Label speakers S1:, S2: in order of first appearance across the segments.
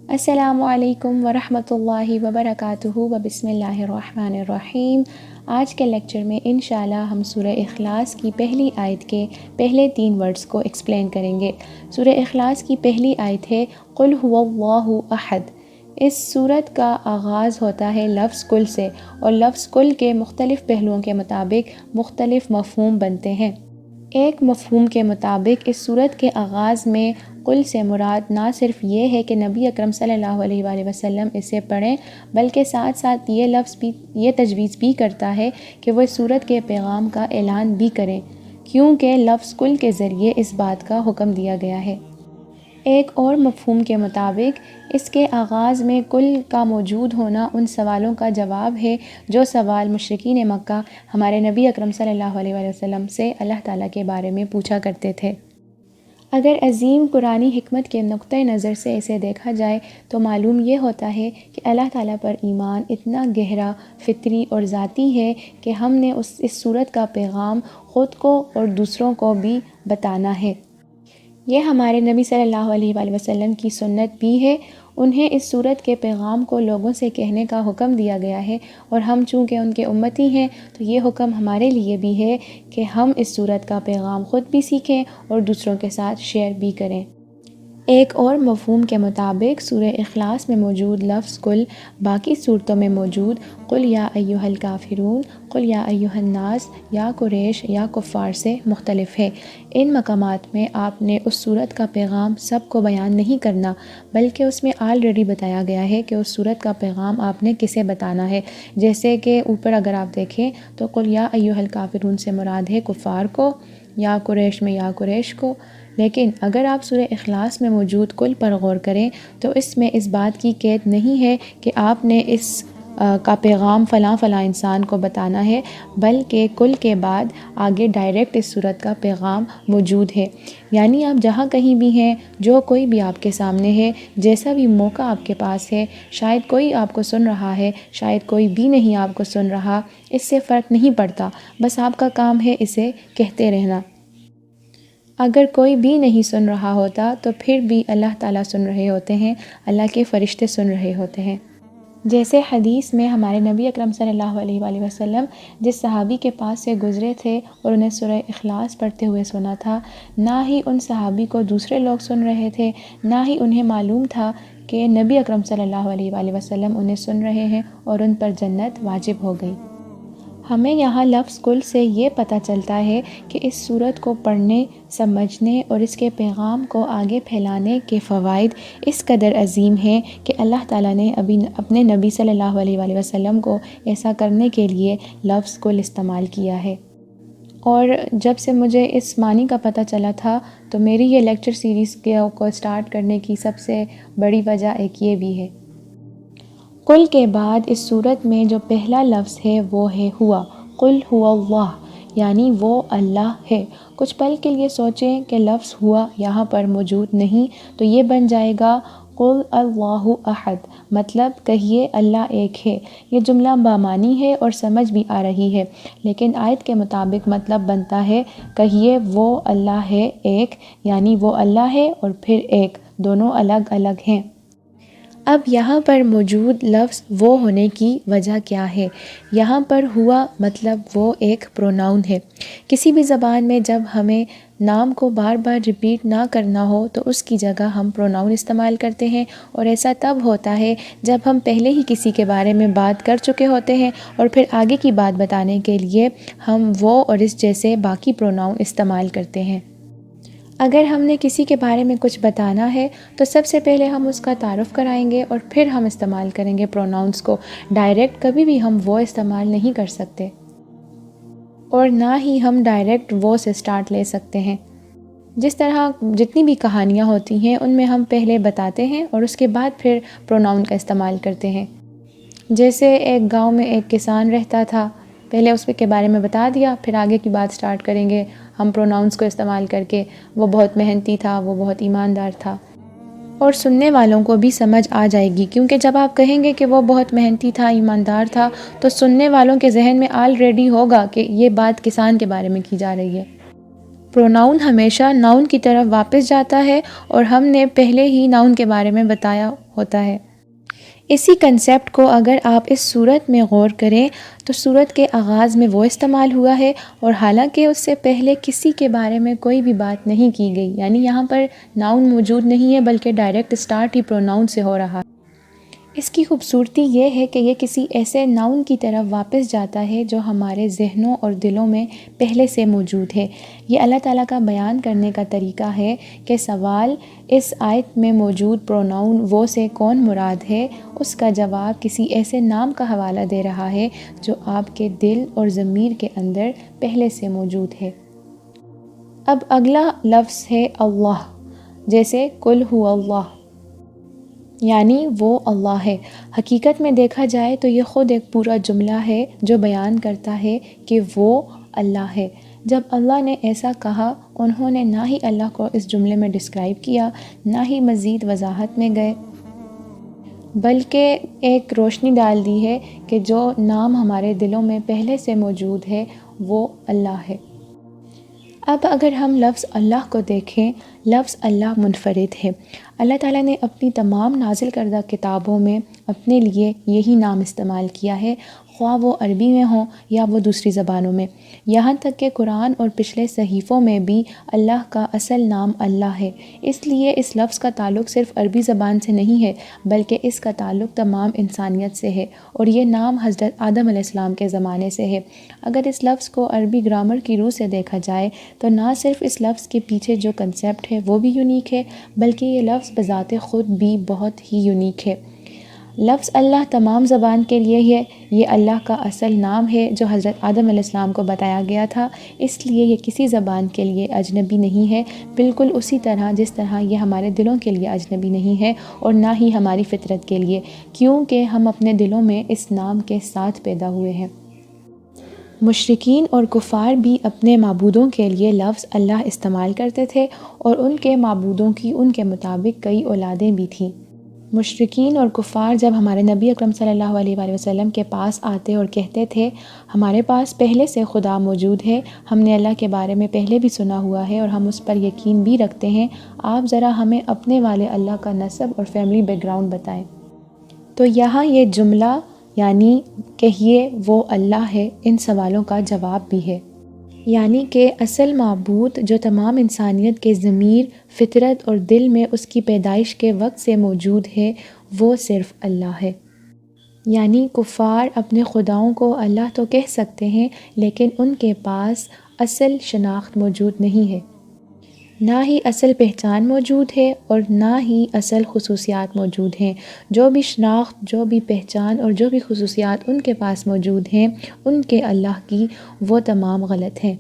S1: السلام علیکم ورحمۃ اللہ وبرکاتہ بسم اللہ الرحمن الرحیم۔ آج کے لیکچر میں انشاءاللہ ہم سورہ اخلاص کی پہلی آیت کے پہلے 3 ورڈز کو ایکسپلین کریں گے۔ سورہ اخلاص کی پہلی آیت ہے قل هو اللہ احد۔ اس سورت کا آغاز ہوتا ہے لفظ کل سے، اور لفظ کل کے مختلف پہلوؤں کے مطابق مختلف مفہوم بنتے ہیں۔ ایک مفہوم کے مطابق اس سورت کے آغاز میں قل سے مراد نہ صرف یہ ہے کہ نبی اکرم صلی اللہ علیہ وآلہ وسلم اسے پڑھیں، بلکہ ساتھ ساتھ یہ لفظ بھی یہ تجویز بھی کرتا ہے کہ وہ اس سورت کے پیغام کا اعلان بھی کریں، کیونکہ لفظ کل کے ذریعے اس بات کا حکم دیا گیا ہے۔ ایک اور مفہوم کے مطابق اس کے آغاز میں کل کا موجود ہونا ان سوالوں کا جواب ہے جو سوال مشرکین مکہ ہمارے نبی اکرم صلی اللہ علیہ وآلہ وسلم سے اللہ تعالیٰ کے بارے میں پوچھا کرتے تھے۔ اگر عظیم قرآنی حکمت کے نقطہ نظر سے اسے دیکھا جائے تو معلوم یہ ہوتا ہے کہ اللہ تعالیٰ پر ایمان اتنا گہرا، فطری اور ذاتی ہے کہ ہم نے اس سورت کا پیغام خود کو اور دوسروں کو بھی بتانا ہے۔ یہ ہمارے نبی صلی اللہ علیہ وآلہ وسلم کی سنت بھی ہے۔ انہیں اس سورت کے پیغام کو لوگوں سے کہنے کا حکم دیا گیا ہے، اور ہم چونکہ ان کے امتی ہیں تو یہ حکم ہمارے لیے بھی ہے کہ ہم اس سورت کا پیغام خود بھی سیکھیں اور دوسروں کے ساتھ شیئر بھی کریں۔ ایک اور مفہوم کے مطابق سورہ اخلاص میں موجود لفظ کل باقی صورتوں میں موجود قل یا ایھا الکافرون، قل یا ایھا الناس، یا قریش یا کفار سے مختلف ہے۔ ان مقامات میں آپ نے اس سورت کا پیغام سب کو بیان نہیں کرنا، بلکہ اس میں آلریڈی بتایا گیا ہے کہ اس سورت کا پیغام آپ نے کسے بتانا ہے۔ جیسے کہ اوپر اگر آپ دیکھیں تو قل یا ایھا الکافرون سے مراد ہے کفار کو، یا قریش میں یا قریش کو۔ لیکن اگر آپ سورہ اخلاص میں موجود کل پر غور کریں تو اس میں اس بات کی قید نہیں ہے کہ آپ نے اس کا پیغام فلاں فلاں انسان کو بتانا ہے، بلکہ کل کے بعد آگے ڈائریکٹ اس سورت کا پیغام موجود ہے۔ یعنی آپ جہاں کہیں بھی ہیں، جو کوئی بھی آپ کے سامنے ہے، جیسا بھی موقع آپ کے پاس ہے، شاید کوئی آپ کو سن رہا ہے، شاید کوئی بھی نہیں آپ کو سن رہا، اس سے فرق نہیں پڑتا، بس آپ کا کام ہے اسے کہتے رہنا۔ اگر کوئی بھی نہیں سن رہا ہوتا تو پھر بھی اللہ تعالیٰ سن رہے ہوتے ہیں، اللہ کے فرشتے سن رہے ہوتے ہیں۔ جیسے حدیث میں ہمارے نبی اکرم صلی اللہ علیہ وآلہ وسلم جس صحابی کے پاس سے گزرے تھے اور انہیں سورہ اخلاص پڑھتے ہوئے سنا تھا، نہ ہی ان صحابی کو دوسرے لوگ سن رہے تھے، نہ ہی انہیں معلوم تھا کہ نبی اکرم صلی اللہ علیہ وآلہ وسلم انہیں سن رہے ہیں اور ان پر جنت واجب ہو گئی۔ ہمیں یہاں لفظ کل سے یہ پتہ چلتا ہے کہ اس سورت کو پڑھنے، سمجھنے اور اس کے پیغام کو آگے پھیلانے کے فوائد اس قدر عظیم ہیں کہ اللہ تعالیٰ نے اپنے نبی صلی اللہ علیہ وآلہ وسلم کو ایسا کرنے کے لیے لفظ کل استعمال کیا ہے۔ اور جب سے مجھے اس معنی کا پتہ چلا تھا تو میری یہ لیکچر سیریز کو اسٹارٹ کرنے کی سب سے بڑی وجہ ایک یہ بھی ہے۔ قل کے بعد اس سورت میں جو پہلا لفظ ہے وہ ہے ہوا، قل هو اللہ، یعنی وہ اللہ ہے۔ کچھ پل کے لیے سوچیں کہ لفظ ہوا یہاں پر موجود نہیں تو یہ بن جائے گا قل اللہ احد، مطلب کہیے اللہ ایک ہے۔ یہ جملہ بامعنی ہے اور سمجھ بھی آ رہی ہے، لیکن آیت کے مطابق مطلب بنتا ہے کہیے وہ اللہ ہے ایک، یعنی وہ اللہ ہے اور پھر ایک، دونوں الگ الگ ہیں۔ اب یہاں پر موجود لفظ وہ ہونے کی وجہ کیا ہے؟ یہاں پر ہوا مطلب وہ ایک پروناؤن ہے۔ کسی بھی زبان میں جب ہمیں نام کو بار بار ریپیٹ نہ کرنا ہو تو اس کی جگہ ہم پروناؤن استعمال کرتے ہیں، اور ایسا تب ہوتا ہے جب ہم پہلے ہی کسی کے بارے میں بات کر چکے ہوتے ہیں اور پھر آگے کی بات بتانے کے لیے ہم وہ اور اس جیسے باقی پروناؤن استعمال کرتے ہیں۔ اگر ہم نے کسی کے بارے میں کچھ بتانا ہے تو سب سے پہلے ہم اس کا تعارف کرائیں گے اور پھر ہم استعمال کریں گے پروناؤنس کو۔ ڈائریکٹ کبھی بھی ہم وہ استعمال نہیں کر سکتے، اور نہ ہی ہم ڈائریکٹ وہ سے سٹارٹ لے سکتے ہیں۔ جس طرح جتنی بھی کہانیاں ہوتی ہیں ان میں ہم پہلے بتاتے ہیں اور اس کے بعد پھر پروناؤن کا استعمال کرتے ہیں۔ جیسے ایک گاؤں میں ایک کسان رہتا تھا، پہلے اس کے بارے میں بتا دیا، پھر آگے کی بات سٹارٹ کریں گے ہم پروناؤنس کو استعمال کر کے۔ وہ بہت محنتی تھا، وہ بہت ایماندار تھا، اور سننے والوں کو بھی سمجھ آ جائے گی، کیونکہ جب آپ کہیں گے کہ وہ بہت محنتی تھا، ایماندار تھا، تو سننے والوں کے ذہن میں آلریڈی ہوگا کہ یہ بات کسان کے بارے میں کی جا رہی ہے۔ پروناؤن ہمیشہ ناؤن کی طرف واپس جاتا ہے اور ہم نے پہلے ہی ناؤن کے بارے میں بتایا ہوتا ہے۔ اسی کنسیپٹ کو اگر آپ اس صورت میں غور کریں تو صورت کے آغاز میں وہ استعمال ہوا ہے، اور حالانکہ اس سے پہلے کسی کے بارے میں کوئی بھی بات نہیں کی گئی، یعنی یہاں پر ناؤن موجود نہیں ہے بلکہ ڈائریکٹ اسٹارٹ ہی پروناؤن سے ہو رہا ہے۔ اس کی خوبصورتی یہ ہے کہ یہ کسی ایسے ناؤن کی طرف واپس جاتا ہے جو ہمارے ذہنوں اور دلوں میں پہلے سے موجود ہے۔ یہ اللہ تعالیٰ کا بیان کرنے کا طریقہ ہے کہ سوال اس آیت میں موجود پروناؤن وہ سے کون مراد ہے، اس کا جواب کسی ایسے نام کا حوالہ دے رہا ہے جو آپ کے دل اور ضمیر کے اندر پہلے سے موجود ہے۔ اب اگلا لفظ ہے اللہ، جیسے قل هو اللہ، یعنی وہ اللہ ہے۔ حقیقت میں دیکھا جائے تو یہ خود ایک پورا جملہ ہے جو بیان کرتا ہے کہ وہ اللہ ہے۔ جب اللہ نے ایسا کہا، انہوں نے نہ ہی اللہ کو اس جملے میں ڈسکرائب کیا، نہ ہی مزید وضاحت میں گئے، بلکہ ایک روشنی ڈال دی ہے کہ جو نام ہمارے دلوں میں پہلے سے موجود ہے وہ اللہ ہے۔ اب اگر ہم لفظ اللہ کو دیکھیں، لفظ اللہ منفرد ہے۔ اللہ تعالیٰ نے اپنی تمام نازل کردہ کتابوں میں اپنے لیے یہی نام استعمال کیا ہے، خواہ وہ عربی میں ہوں یا وہ دوسری زبانوں میں۔ یہاں تک کہ قرآن اور پچھلے صحیفوں میں بھی اللہ کا اصل نام اللہ ہے۔ اس لیے اس لفظ کا تعلق صرف عربی زبان سے نہیں ہے بلکہ اس کا تعلق تمام انسانیت سے ہے، اور یہ نام حضرت آدم علیہ السلام کے زمانے سے ہے۔ اگر اس لفظ کو عربی گرامر کی روح سے دیکھا جائے تو نہ صرف اس لفظ کے پیچھے جو کنسیپٹ ہے وہ بھی یونیک ہے، بلکہ یہ لفظ بذات خود بھی بہت ہی یونیک ہے۔ لفظ اللہ تمام زبان کے لیے ہے، یہ اللہ کا اصل نام ہے جو حضرت آدم علیہ السلام کو بتایا گیا تھا، اس لیے یہ کسی زبان کے لیے اجنبی نہیں ہے، بالکل اسی طرح جس طرح یہ ہمارے دلوں کے لیے اجنبی نہیں ہے اور نہ ہی ہماری فطرت کے لیے، کیونکہ ہم اپنے دلوں میں اس نام کے ساتھ پیدا ہوئے ہیں۔ مشرکین اور کفار بھی اپنے معبودوں کے لیے لفظ اللہ استعمال کرتے تھے، اور ان کے معبودوں کی ان کے مطابق کئی اولادیں بھی تھیں۔ مشرکین اور کفار جب ہمارے نبی اکرم صلی اللہ علیہ وآلہ وسلم کے پاس آتے اور کہتے تھے ہمارے پاس پہلے سے خدا موجود ہے، ہم نے اللہ کے بارے میں پہلے بھی سنا ہوا ہے اور ہم اس پر یقین بھی رکھتے ہیں، آپ ذرا ہمیں اپنے والے اللہ کا نسب اور فیملی بیک گراؤنڈ بتائیں۔ تو یہاں یہ جملہ یعنی کہیے وہ اللہ ہے، ان سوالوں کا جواب بھی ہے، یعنی کہ اصل معبود جو تمام انسانیت کے ضمیر، فطرت اور دل میں اس کی پیدائش کے وقت سے موجود ہے وہ صرف اللہ ہے۔ یعنی کفار اپنے خداؤں کو اللہ تو کہہ سکتے ہیں لیکن ان کے پاس اصل شناخت موجود نہیں ہے، نہ ہی اصل پہچان موجود ہے اور نہ ہی اصل خصوصیات موجود ہیں۔ جو بھی شناخت، جو بھی پہچان اور جو بھی خصوصیات ان کے پاس موجود ہیں ان کے اللہ کی، وہ تمام غلط ہیں۔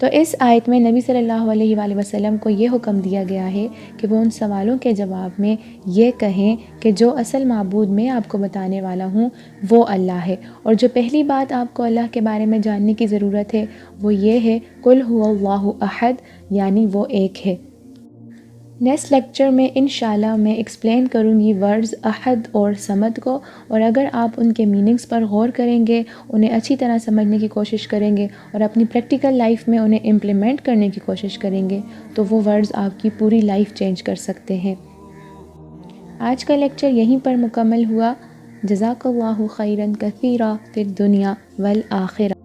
S1: تو اس آیت میں نبی صلی اللہ علیہ وآلہ وسلم کو یہ حکم دیا گیا ہے کہ وہ ان سوالوں کے جواب میں یہ کہیں کہ جو اصل معبود میں آپ کو بتانے والا ہوں وہ اللہ ہے، اور جو پہلی بات آپ کو اللہ کے بارے میں جاننے کی ضرورت ہے وہ یہ ہے قل هو اللہ احد، یعنی وہ ایک ہے۔ نیکسٹ لیکچر میں انشاءاللہ میں ایکسپلین کروں گی ورڈز احد اور صمد کو، اور اگر آپ ان کے میننگز پر غور کریں گے، انہیں اچھی طرح سمجھنے کی کوشش کریں گے اور اپنی پریکٹیکل لائف میں انہیں امپلیمنٹ کرنے کی کوشش کریں گے تو وہ ورڈز آپ کی پوری لائف چینج کر سکتے ہیں۔ آج کا لیکچر یہیں پر مکمل ہوا۔ جزاک اللہ خیرا کثیرا فی الدنیا والآخرہ۔